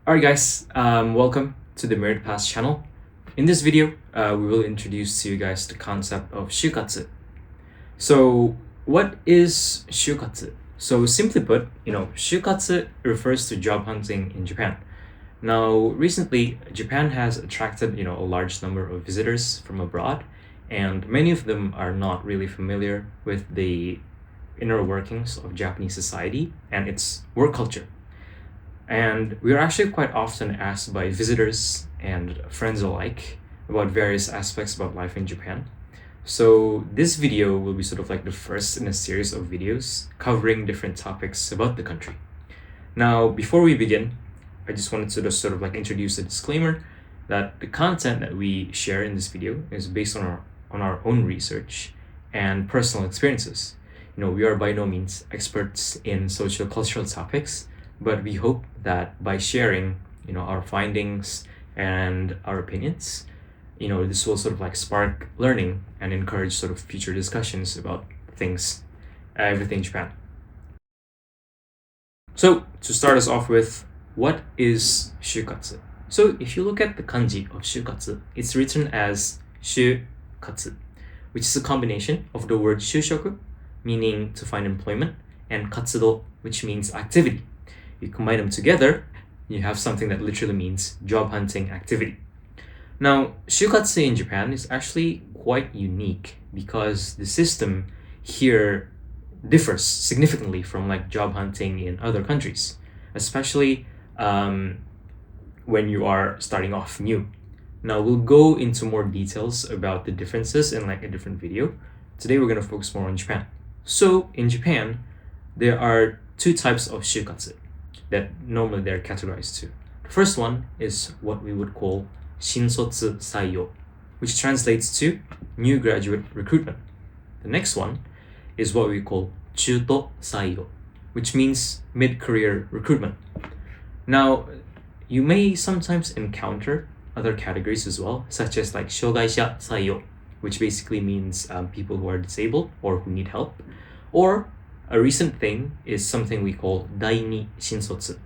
Alright guys, welcome to the Merit Pass channel. In this video, we will introduce to you guys the concept of shukatsu. So what is shukatsu? So simply put, shukatsu refers to job hunting in Japan. Now, recently, Japan has attracted, a large number of visitors from abroad, and many of them are not really familiar with the inner workings of Japanese society and its work culture. And we are actually quite often asked by visitors and friends alike about various aspects about life in Japan. So this video will be sort of like the first in a series of videos covering different topics about the country. Now, before we begin, I just wanted to just sort of like introduce a disclaimer that the content that we share in this video is based on our own research and personal experiences. We are by no means experts in social cultural topics, but we hope that by sharing our findings and our opinions, this will sort of like spark learning and encourage sort of future discussions about things, everything in Japan. So to start us off with, what is shukatsu? So if you look at the kanji of shukatsu, it's written as shūkatsu, which is a combination of the word shūshoku, meaning to find employment, and katsudo, which means activity. You combine them together, you have something that literally means job hunting activity. Now, shukatsu in Japan is actually quite unique because the system here differs significantly from like job hunting in other countries, especially when you are starting off new. Now, we'll go into more details about the differences in like a different video. Today, we're going to focus more on Japan. So, in Japan, there are two types of shukatsu that normally they're categorized to. The first one is what we would call shinsotsu saiyo, which translates to new graduate recruitment. The next one is what we call chuto saiyo, which means mid-career recruitment. Now, you may sometimes encounter other categories as well, such as like shogaisha saiyo, which basically means people who are disabled or who need help, or a recent thing is something we call daini shinsotsu.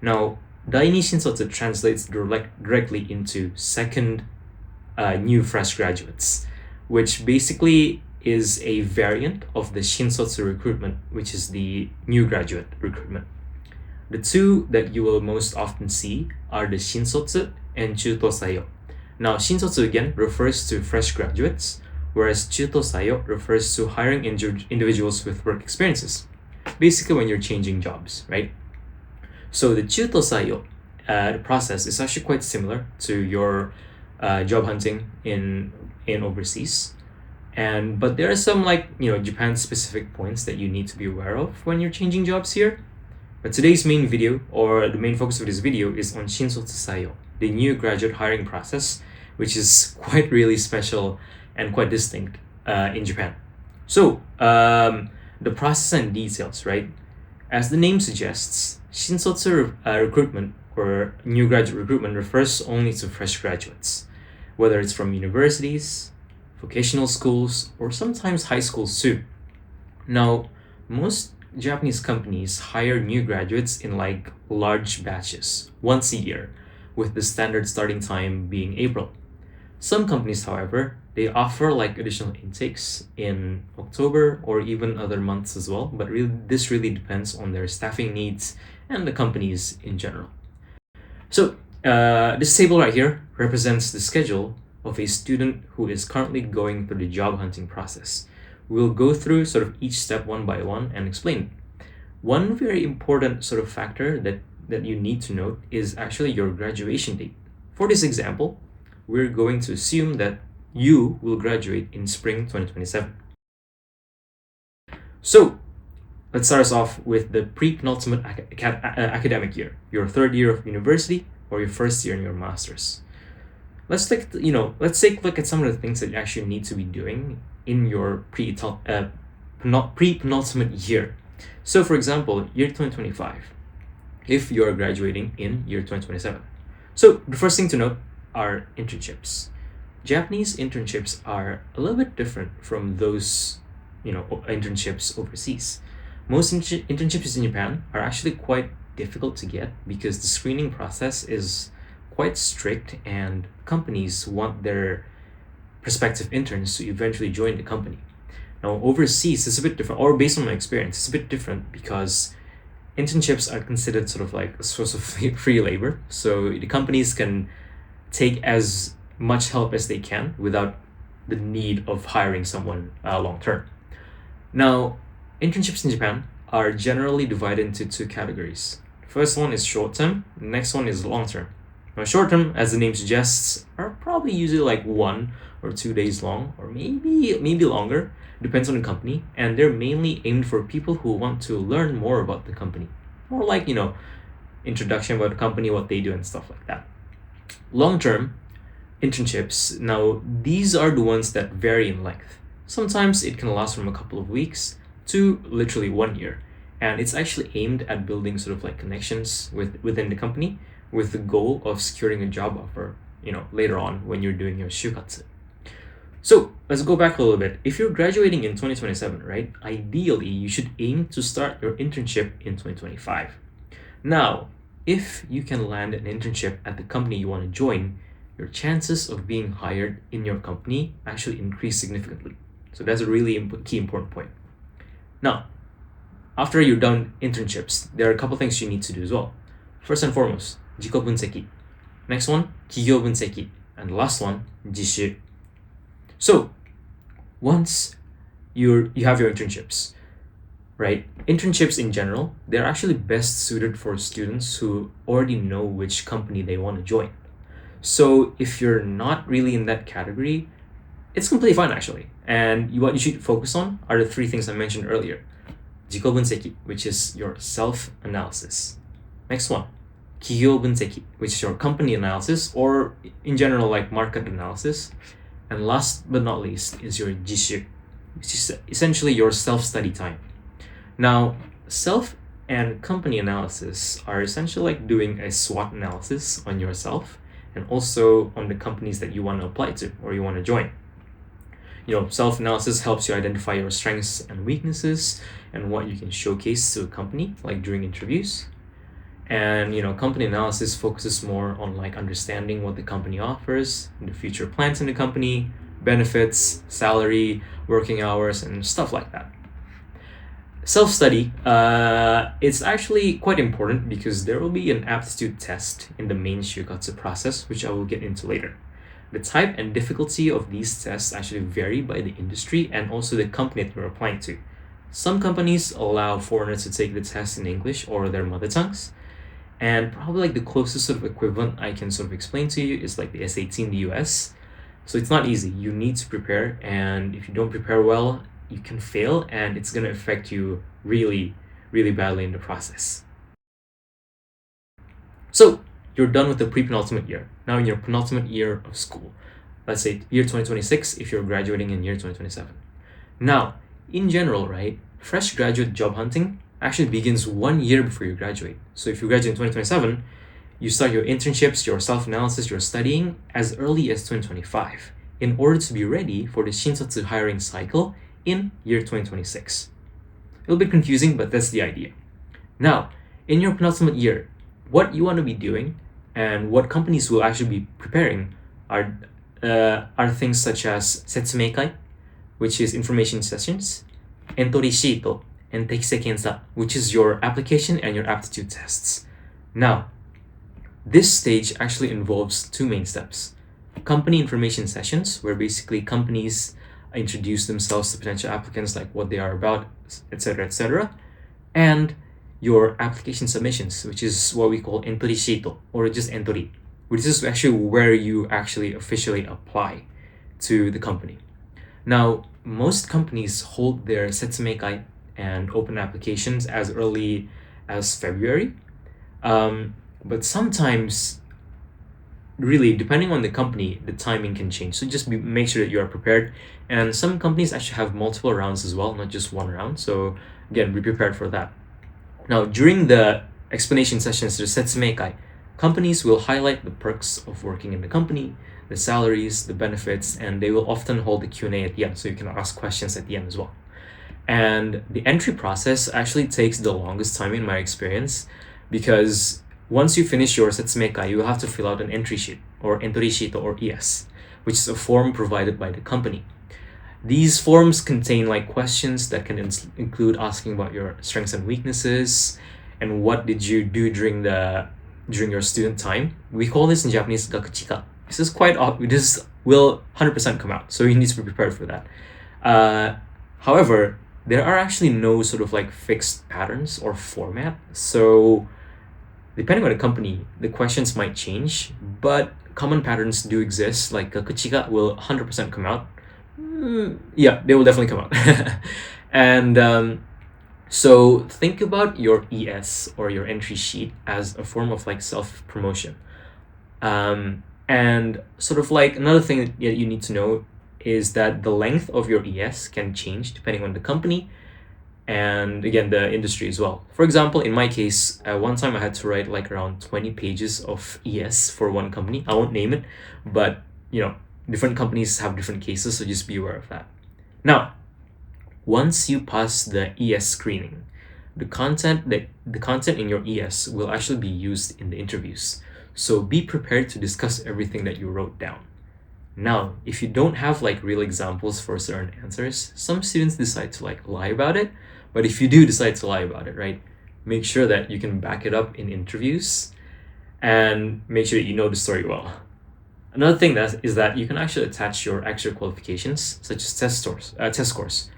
Now, daini shinsotsu translates directly into second new fresh graduates, which basically is a variant of the shinsotsu recruitment, which is the new graduate recruitment. The two that you will most often see are the shinsotsu and chuto saiyo. Now, shinsotsu again refers to fresh graduates, whereas chuto saiyo refers to hiring individuals with work experiences, basically when you're changing jobs, right? So the chuto saiyo process is actually quite similar to your job hunting in overseas, but there are some Japan specific points that you need to be aware of when you're changing jobs here. But today's main video, or the main focus of this video, is on shinsotsu saiyo, the new graduate hiring process, which is quite really special and quite distinct in Japan. So, the process and details, right? As the name suggests, shinsotsu recruitment or new graduate recruitment refers only to fresh graduates, whether it's from universities, vocational schools, or sometimes high schools too. Now, most Japanese companies hire new graduates in like large batches, once a year, with the standard starting time being April. Some companies, however, they offer like additional intakes in October or even other months as well, but this really depends on their staffing needs and the companies in general. So this table right here represents the schedule of a student who is currently going through the job hunting process. We'll go through sort of each step one by one and explain. One very important sort of factor that you need to note is actually your graduation date. For this example, we're going to assume that you will graduate in spring 2027. So let's start us off with the pre-penultimate academic year, your third year of university or your first year in your master's. Let's take a look at some of the things that you actually need to be doing in your pre-penultimate year. So for example, year 2025, if you're graduating in year 2027. So the first thing to note are internships. Japanese internships are a little bit different from those, internships overseas. Most internships in Japan are actually quite difficult to get because the screening process is quite strict and companies want their prospective interns to eventually join the company. Now, overseas, it's a bit different, or based on my experience, it's a bit different because internships are considered sort of like a source of free labor. So the companies can take as much help as they can without the need of hiring someone long term. Now, internships in Japan are generally divided into two categories. First one is short term, next one is long term. Now, short term, as the name suggests, are probably usually like 1 or 2 days long, or maybe longer, depends on the company, and they're mainly aimed for people who want to learn more about the company. More like, introduction about the company, what they do, and stuff like that. Long term internships, now these are the ones that vary in length. Sometimes it can last from a couple of weeks to literally 1 year. And it's actually aimed at building sort of like connections within the company with the goal of securing a job offer, later on when you're doing your shukatsu. So let's go back a little bit. If you're graduating in 2027, right, ideally you should aim to start your internship in 2025. Now, if you can land an internship at the company you want to join, your chances of being hired in your company actually increase significantly. So that's a really key important point. Now, after you're done internships, there are a couple things you need to do as well. First and foremost, 自己分析. Next one, 企業分析. And the last one, 自習. So, once you have your internships, right? Internships in general, they're actually best suited for students who already know which company they want to join. So if you're not really in that category, it's completely fine actually. And what you should focus on are the 3 things I mentioned earlier. 自己分析, which is your self-analysis. Next one, 企業分析, which is your company analysis, or in general like market analysis. And last but not least is your 自習, which is essentially your self-study time. Now, self and company analysis are essentially like doing a SWOT analysis on yourself and also on the companies that you want to apply to or you want to join. Self-analysis helps you identify your strengths and weaknesses and what you can showcase to a company, like during interviews. And, company analysis focuses more on like understanding what the company offers, the future plans in the company, benefits, salary, working hours, and stuff like that. Self-study, it's actually quite important because there will be an aptitude test in the main shukatsu process, which I will get into later. The type and difficulty of these tests actually vary by the industry and also the company that you're applying to. Some companies allow foreigners to take the test in English or their mother tongues. And probably like the closest sort of equivalent I can sort of explain to you is like the SAT in the US. So it's not easy. You need to prepare, and if you don't prepare well, you can fail, and it's going to affect you really, really badly in the process. So you're done with the pre-penultimate year. Now in your penultimate year of school, let's say year 2026 if you're graduating in year 2027. Now, in general, right, fresh graduate job hunting actually begins 1 year before you graduate. So if you graduate in 2027, you start your internships, your self-analysis, your studying as early as 2025 in order to be ready for the shinsatsu hiring cycle in year 2026. A little bit confusing, but that's the idea. Now, in your penultimate year, what you want to be doing and what companies will actually be preparing are things such as setsumeikai, which is information sessions, entori sheet, and teikisei kensa, which is your application and your aptitude tests. Now, this stage actually involves 2 main steps. Company information sessions, where basically companies introduce themselves to potential applicants, like what they are about, etc., and your application submissions, which is what we call entori sheet, or just entori, which is actually where you actually officially apply to the company. Now, most companies hold their setsumeikai and open applications as early as February. But sometimes, really, depending on the company, the timing can change. So just make sure that you are prepared. And some companies actually have multiple rounds as well, not just 1 round. So again, be prepared for that. Now, during the explanation sessions, the setsumeikai, companies will highlight the perks of working in the company, the salaries, the benefits, and they will often hold the Q&A at the end, so you can ask questions at the end as well. And the entry process actually takes the longest time in my experience because once you finish your setsumekai, you will have to fill out an entry sheet or ES, which is a form provided by the company. These forms contain like questions that can include asking about your strengths and weaknesses and what did you do during your student time. We call this in Japanese gakuchika. This is quite obvious. This will 100% come out, so you need to be prepared for that. However, there are actually no sort of like fixed patterns or format. So depending on the company, the questions might change, but common patterns do exist. Like gakuchika will 100% come out. Yeah, they will definitely come out. And so think about your ES or your entry sheet as a form of like self-promotion. And sort of like another thing that you need to know is that the length of your ES can change depending on the company and again the industry as well. For example, in my case, one time I had to write like around 20 pages of ES for one company. I won't name it, but different companies have different cases, so just be aware of that. Now, once you pass the ES screening, the content in your ES will actually be used in the interviews. So be prepared to discuss everything that you wrote down. Now, if you don't have like real examples for certain answers, some students decide to like lie about it. But if you do decide to lie about it, right, make sure that you can back it up in interviews and make sure that you know the story well. Another thing is that you can actually attach your extra qualifications, such as test scores.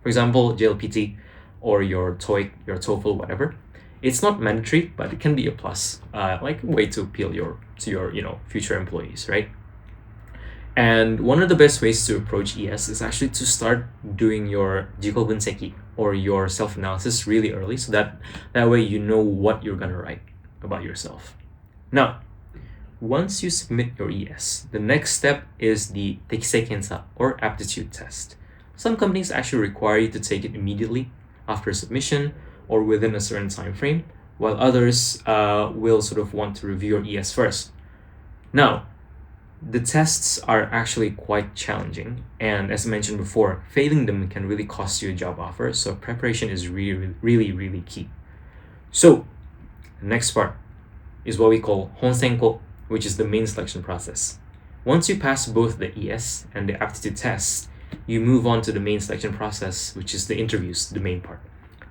For example, JLPT or your TOEIC, your TOEFL, whatever. It's not mandatory, but it can be a plus, like a way to appeal to your future employees, right? And one of the best ways to approach ES is actually to start doing your jiko bunseki or your self-analysis really early, so that way you know what you're gonna write about yourself. Now, once you submit your ES, the next step is the tekisei kensa or aptitude test. Some companies actually require you to take it immediately after submission or within a certain time frame, while others will sort of want to review your ES first. Now, the tests are actually quite challenging, and as mentioned before, failing them can really cost you a job offer, so preparation is really, really, really key. So, the next part is what we call honsenko, which is the main selection process. Once you pass both the ES and the aptitude tests, you move on to the main selection process, which is the interviews, the main part.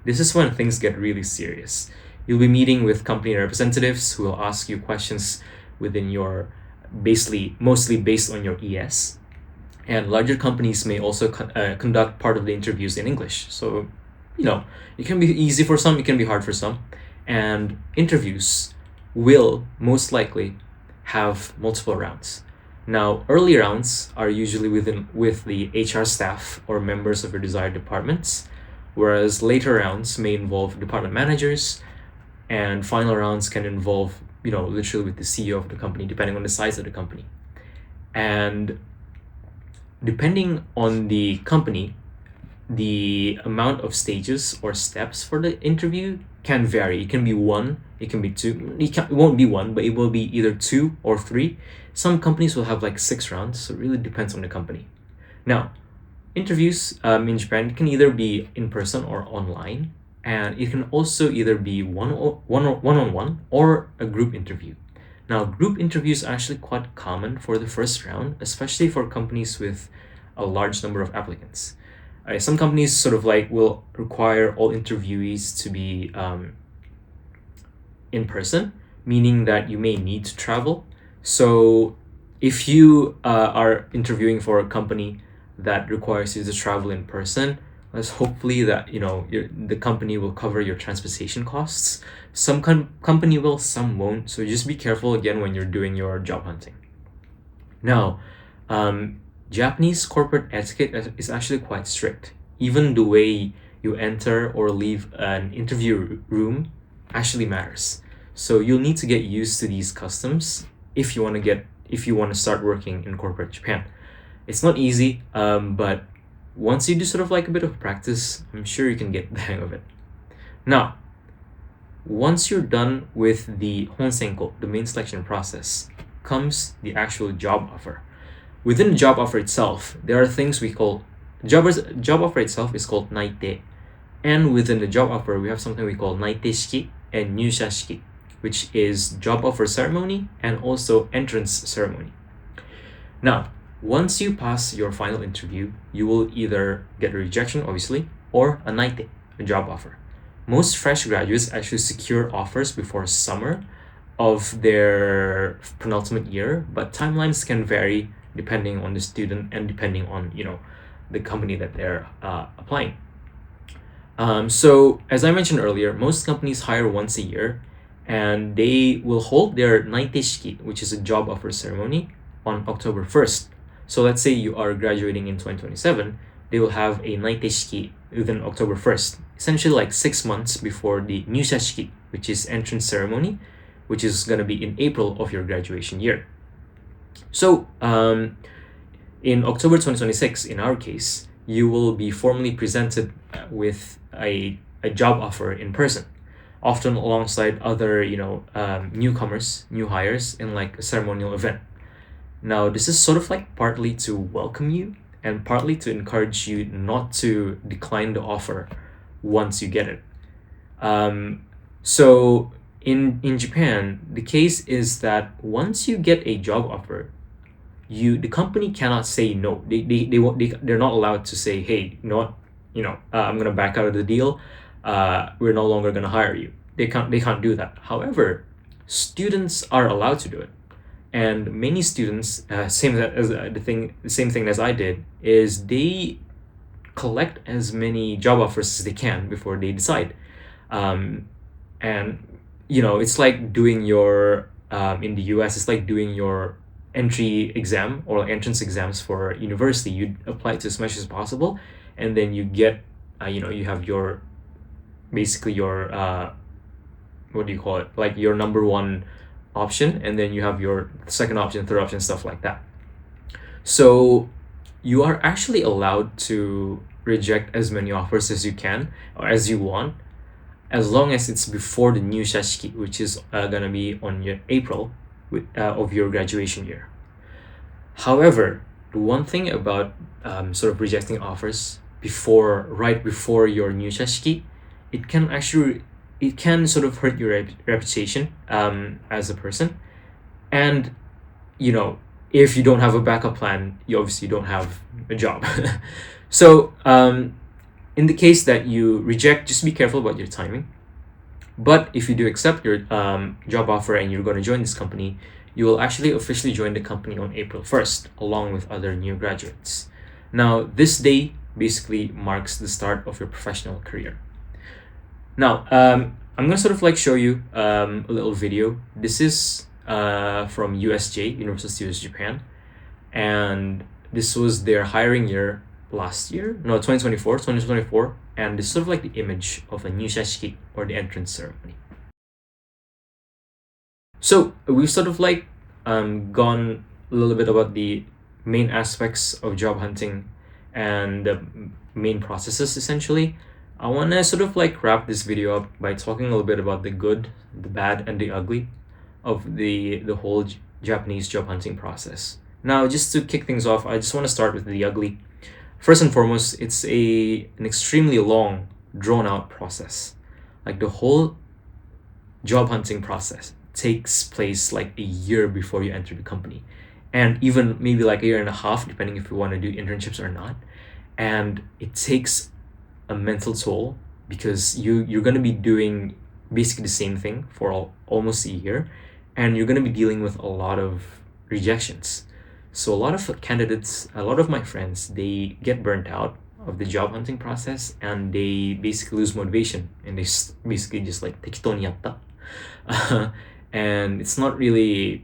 This is when things get really serious. You'll be meeting with company representatives who will ask you questions within your mostly based on your ES. And larger companies may also conduct part of the interviews in English. So, it can be easy for some, it can be hard for some. And interviews will most likely have multiple rounds. Now, early rounds are usually with the HR staff or members of your desired departments, whereas later rounds may involve department managers, and final rounds can involve, literally with the CEO of the company, depending on the size of the company. And depending on the company, the amount of stages or steps for the interview can vary. It can be one, it can be two. It won't be one, but it will be either 2 or 3. Some companies will have like 6 rounds, so it really depends on the company. Now, interviews in Japan can either be in person or online, and it can also either be one-on-one or a group interview. Now, group interviews are actually quite common for the first round, especially for companies with a large number of applicants. Some companies sort of like will require all interviewees to be in person, meaning that you may need to travel. So if you are interviewing for a company that requires you to travel in person, let's hopefully that the company will cover your transportation costs. Some company will, some won't. So just be careful again when you're doing your job hunting. Now, Japanese corporate etiquette is actually quite strict. Even the way you enter or leave an interview room actually matters. So you'll need to get used to these customs if you want to start working in corporate Japan. It's not easy, but once you do sort of like a bit of practice, I'm sure you can get the hang of it. Now, once you're done with the honsenko, the main selection process, comes the actual job offer. Within the job offer itself, there are things we call job offer itself is called naite, and within the job offer we have something we call naite shiki and nyusha shiki. which is job offer ceremony and also entrance ceremony. Now, once you pass your final interview, you will either get a rejection, obviously, or a naite, a job offer. Most fresh graduates actually secure offers before summer of their penultimate year, but timelines can vary depending on the student and depending on the company that they're applying. So as I mentioned earlier, most companies hire once a year, and they will hold their naite shiki, which is a job offer ceremony, on October 1st. So let's say you are graduating in 2027, they will have a naite shiki within October 1st, essentially like 6 months before the nyusha shiki, which is entrance ceremony, which is going to be in April of your graduation year. So in October 2026, in our case, you will be formally presented with a job offer in person, often alongside other newcomers, new hires, in like a ceremonial event. Now, this is sort of like partly to welcome you and partly to encourage you not to decline the offer once you get it. So in Japan, the case is that once you get a job offer, the company cannot say no. They're not allowed to say, hey, I'm gonna back out of the deal. We're no longer gonna hire you. They can't do that. However, students are allowed to do it. And many students, same thing as I did, is they collect as many job offers as they can before they decide. And it's like doing your in the US, it's like doing your entry exam or entrance exams for university. You apply to as much as possible, and then you get you have your basically your what do you call it, like your number one option, and then you have your second option, third option, stuff like that. So you are actually allowed to reject as many offers as you can or as you want, as long as it's before the new shashiki, which is gonna be on your April of your graduation year. However, the one thing about sort of rejecting offers right before your new shashiki, it can sort of hurt your reputation as a person. And if you don't have a backup plan, you obviously don't have a job. So in the case that you reject, just be careful about your timing. But if you do accept your job offer and you're going to join this company, you will actually officially join the company on April 1st, along with other new graduates. Now, this day basically marks the start of your professional career. Now, I'm going to sort of like show you a little video. This is from USJ, Universal Studios Japan. And this was their hiring year last year, no, 2024, and this is sort of like the image of a nyushashiki, or the entrance ceremony. So we've sort of like gone a little bit about the main aspects of job hunting and the main processes essentially. I want to sort of like wrap this video up by talking a little bit about the good, the bad, and the ugly of the whole Japanese job hunting process. Now, just to kick things off, I just want to start with the ugly. First and foremost, it's an extremely long, drawn-out process. Like the whole job hunting process takes place like a year before you enter the company, and even maybe like a year and a half, depending if you want to do internships or not. And it takes a mental toll because you're going to be doing basically the same thing for almost a year, and you're going to be dealing with a lot of rejections. So a lot of candidates, a lot of my friends, they get burnt out of the job hunting process, and they basically lose motivation, and they basically just like tekito ni yatta. And it's not really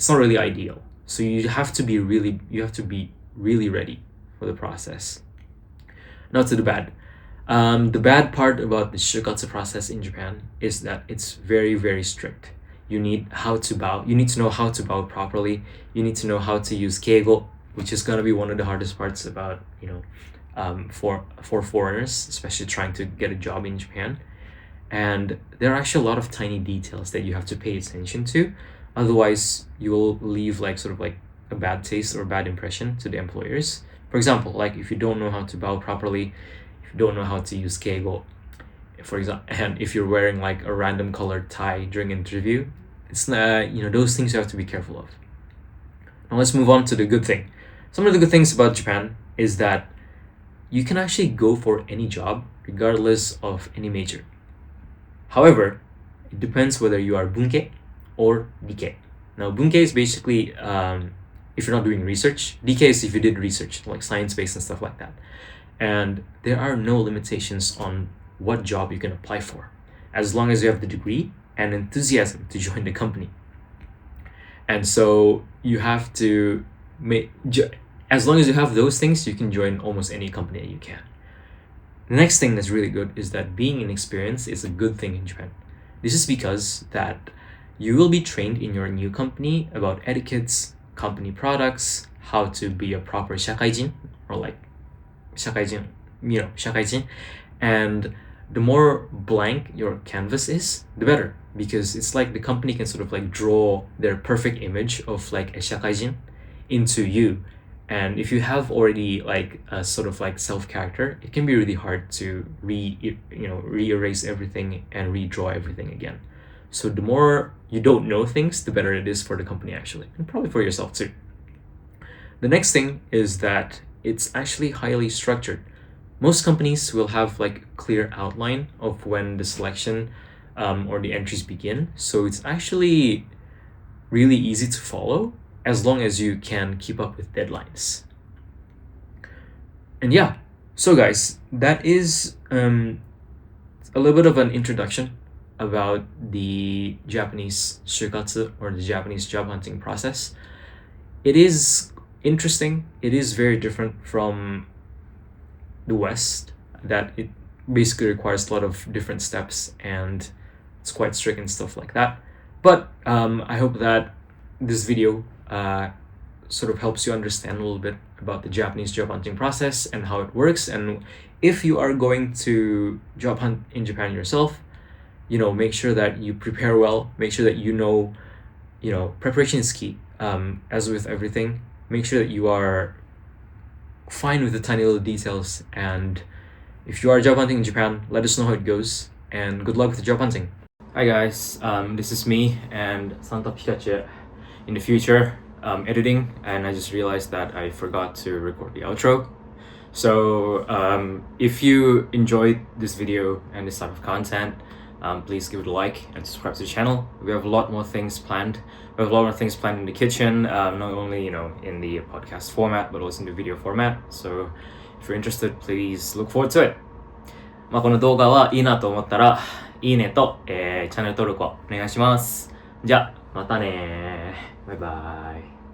ideal. So you have to be really ready for the process. Now to the bad. The bad part about the shukatsu process in Japan is that it's very, very strict. You need to know how to bow properly. You need to know how to use keigo, which is going to be one of the hardest parts about, for foreigners, especially trying to get a job in Japan. And there are actually a lot of tiny details that you have to pay attention to. Otherwise, you will leave like sort of like a bad taste or bad impression to the employers. For example, like if you don't know how to bow properly, if you don't know how to use keigo, for example, and if you're wearing like a random colored tie during an interview, it's those things you have to be careful of. Now let's move on to the good thing. Some of the good things about Japan is that you can actually go for any job regardless of any major. However, it depends whether you are bunke or dike. Now, bunke is basically if you're not doing research. Dike is if you did research, like science-based and stuff like that. And there are no limitations on what job you can apply for, as long as you have the degree and enthusiasm to join the company. And so you have to as long as you have those things, you can join almost any company that you can. The next thing that's really good is that being inexperienced is a good thing in Japan. This is because that you will be trained in your new company about etiquettes, company products, how to be a proper shakaijin, or like shakaijin, shakaijin. And the more blank your canvas is, the better, because it's like the company can sort of like draw their perfect image of like a shakaijin into you. And if you have already like a sort of like self-character, it can be really hard to re-erase everything and redraw everything again. So the more you don't know things, the better it is for the company actually, and probably for yourself too. The next thing is that it's actually highly structured. Most companies will have like a clear outline of when the selection or the entries begin. So it's actually really easy to follow as long as you can keep up with deadlines. And yeah, so guys, that is a little bit of an introduction about the Japanese shūkatsu, or the Japanese job hunting process. It is interesting. It is very different from the West, that it basically requires a lot of different steps and it's quite strict and stuff like that. But I hope that this video sort of helps you understand a little bit about the Japanese job hunting process and how it works. And if you are going to job hunt in Japan yourself, make sure that you prepare well. Make sure that preparation is key. As with everything, make sure that you are fine with the tiny little details. And if you are job hunting in Japan, let us know how it goes. And good luck with the job hunting. Hi guys, this is me and Santa Pikachu in the future editing, and I just realized that I forgot to record the outro. So if you enjoyed this video and this type of content, please give it a like and subscribe to the channel. We have a lot more things planned. We have a lot more things planned in the kitchen, not only in the podcast format, but also in the video format. So if you're interested, please look forward to it. この動画はいいなと思ったら、いいねと、チャンネル登録をお願いします。じゃあ、またねー。バイバイ。